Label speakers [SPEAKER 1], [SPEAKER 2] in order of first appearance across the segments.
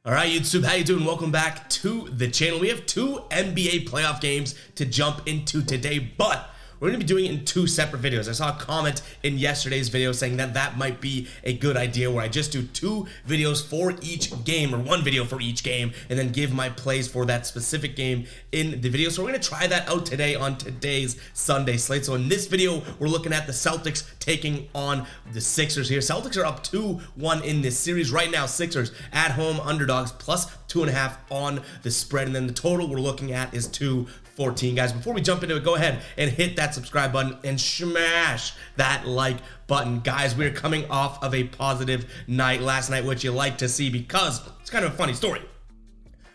[SPEAKER 1] All right, YouTube, how you doing? Welcome back to the channel. We have two NBA playoff games to jump into today, but we're going to be doing it in two separate videos. I saw a comment in yesterday's video saying that that might be a good idea where I just do two videos for each game, or one video for each game, and then give my plays for that specific game in the video. So we're going to try that out today on today's Sunday slate. So in this video, we're looking at the Celtics taking on the Sixers here. Celtics are up 2-1 in this series. Right now, Sixers at home underdogs plus 2.5 on the spread. And then the total we're looking at is 214. Guys, before we jump into it, go ahead and hit that subscribe button and smash that like button. Guys, we're coming off of a positive night last night, which you like to see because it's kind of a funny story.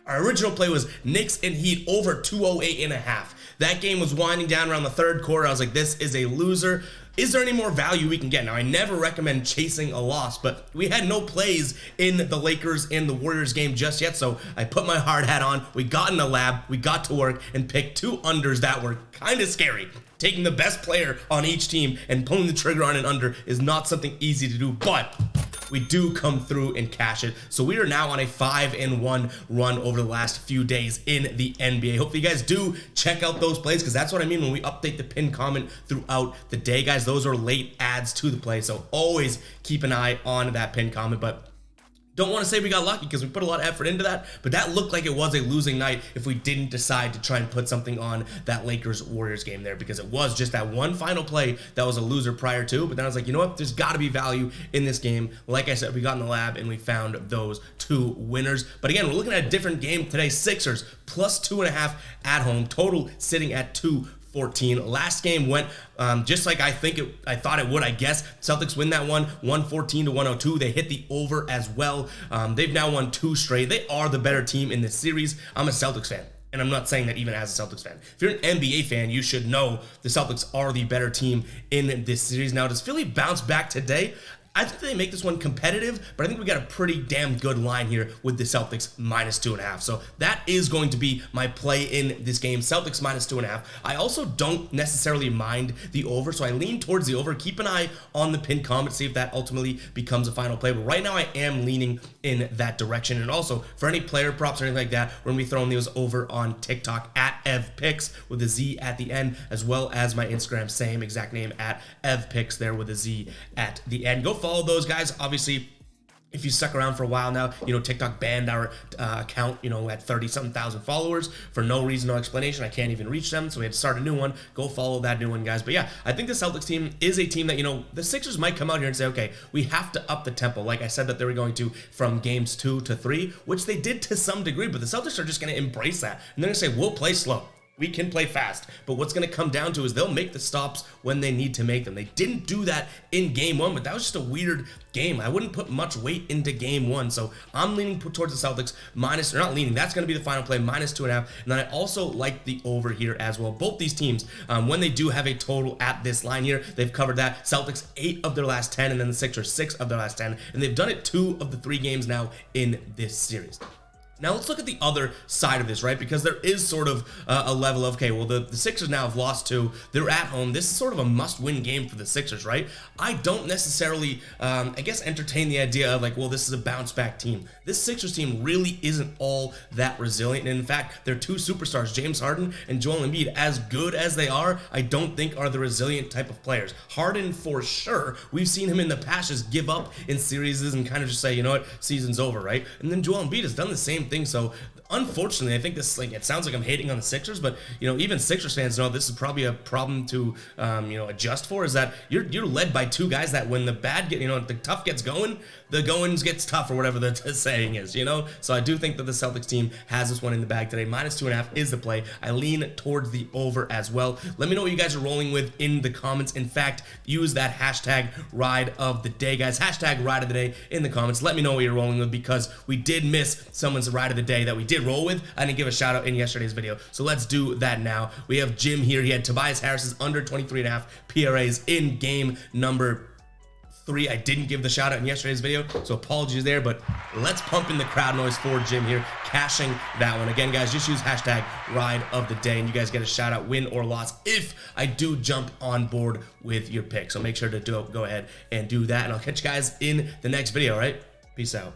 [SPEAKER 1] Our original play was Knicks and Heat over 208.5. That game was winding down around the third quarter. I was like, this is a loser. Is there any more value we can get? Now, I never recommend chasing a loss, but we had no plays in the Lakers and the Warriors game just yet, so I put my hard hat on. We got in the lab, we got to work, and picked two unders that were kind of scary. Taking the best player on each team and pulling the trigger on an under is not something easy to do, but we do come through and cash it. So we are now on a 5-1 run over the last few days in the NBA. Hopefully you guys do check out those plays, because that's what I mean when we update the pinned comment throughout the day, guys. Those are late adds to the play, so always keep an eye on that pinned comment. But don't want to say we got lucky because we put a lot of effort into that, but that looked like it was a losing night if we didn't decide to try and put something on that Lakers-Warriors game there, because it was just that one final play that was a loser prior to. But then I was like, you know what? There's got to be value in this game. Like I said, we got in the lab and we found those two winners. But again, we're looking at a different game today. Sixers plus 2.5 at home, total sitting at 214. Last game went just like I thought it would, I guess. Celtics win that one, 114-102. They hit the over as well. They've now won 2 straight. They are the better team in this series. I'm a Celtics fan, and I'm not saying that even as a Celtics fan. If you're an NBA fan, you should know the Celtics are the better team in this series. Now, does Philly bounce back today? I think they make this one competitive, but I think we got a pretty damn good line here with the Celtics minus 2.5. So that is going to be my play in this game, Celtics minus 2.5. I also don't necessarily mind the over, so I lean towards the over. Keep an eye on the pinned comment, see if that ultimately becomes a final play. But right now I am leaning in that direction. And also, for any player props or anything like that, we're going to be throwing those over on TikTok at EvPicks with a Z at the end, as well as my Instagram, same exact name, at EvPicks there with a Z at the end. Go follow those guys. Obviously, if you stuck around for a while now, you know, TikTok banned our account, you know, at 30-something thousand followers for no reason, no explanation. I can't even reach them, so we had to start a new one. Go follow that new one, guys. But yeah, I think the Celtics team is a team that, you know, the Sixers might come out here and say, okay, we have to up the tempo. Like I said that they were going to from games 2 to 3, which they did to some degree, but the Celtics are just going to embrace that. And they're going to say, we'll play slow. We can play fast, but what's going to come down to is they'll make the stops when they need to make them. They didn't do that in game 1, but that was just a weird game. I wouldn't put much weight into game 1, so I'm leaning towards the Celtics minus, or not leaning, that's going to be the final play, minus 2.5. And then I also like the over here as well. Both these teams, when they do have a total at this line here, they've covered that. Celtics 8 of their last 10, and then the Sixers 6 of their last 10, and they've done it 2 of the 3 games now in this series. Now let's look at the other side of this, right? Because there is sort of a level of, okay, well, the Sixers now have lost 2. They're at home. This is sort of a must-win game for the Sixers, right? I don't necessarily, I guess, entertain the idea of like, well, this is a bounce-back team. This Sixers team really isn't all that resilient. And in fact, their 2 superstars, James Harden and Joel Embiid, as good as they are, I don't think are the resilient type of players. Harden, for sure, we've seen him in the past just give up in series and kind of just say, you know what, season's over, right? And then Joel Embiid has done the same thing. So unfortunately, I think this, like, it sounds like I'm hating on the Sixers, but you know, even Sixers fans know this is probably a problem to you know, adjust for, is that you're led by 2 guys that when the bad get, you know, the tough gets going, the goings gets tough, or whatever the saying is, you know. So I do think that the Celtics team has this one in the bag today. Minus 2.5 is the play. I lean towards the over as well. Let me know what you guys are rolling with in the comments. In fact, use that hashtag ride of the day, guys. Hashtag ride of the day in the comments. Let me know what you're rolling with, because we did miss someone's ride of the day that we did roll with. I didn't give a shout out in yesterday's video, so let's do that now. We have Jim here. He had Tobias Harris's under 23.5 PRAs in game number 3. I didn't give the shout out in yesterday's video, so apologies there, but let's pump in the crowd noise for Jim here, cashing that one. Again, guys, just use hashtag ride of the day, and you guys get a shout out, win or loss, if I do jump on board with your pick. So make sure to go ahead and do that, and I'll catch you guys in the next video. All right, peace out.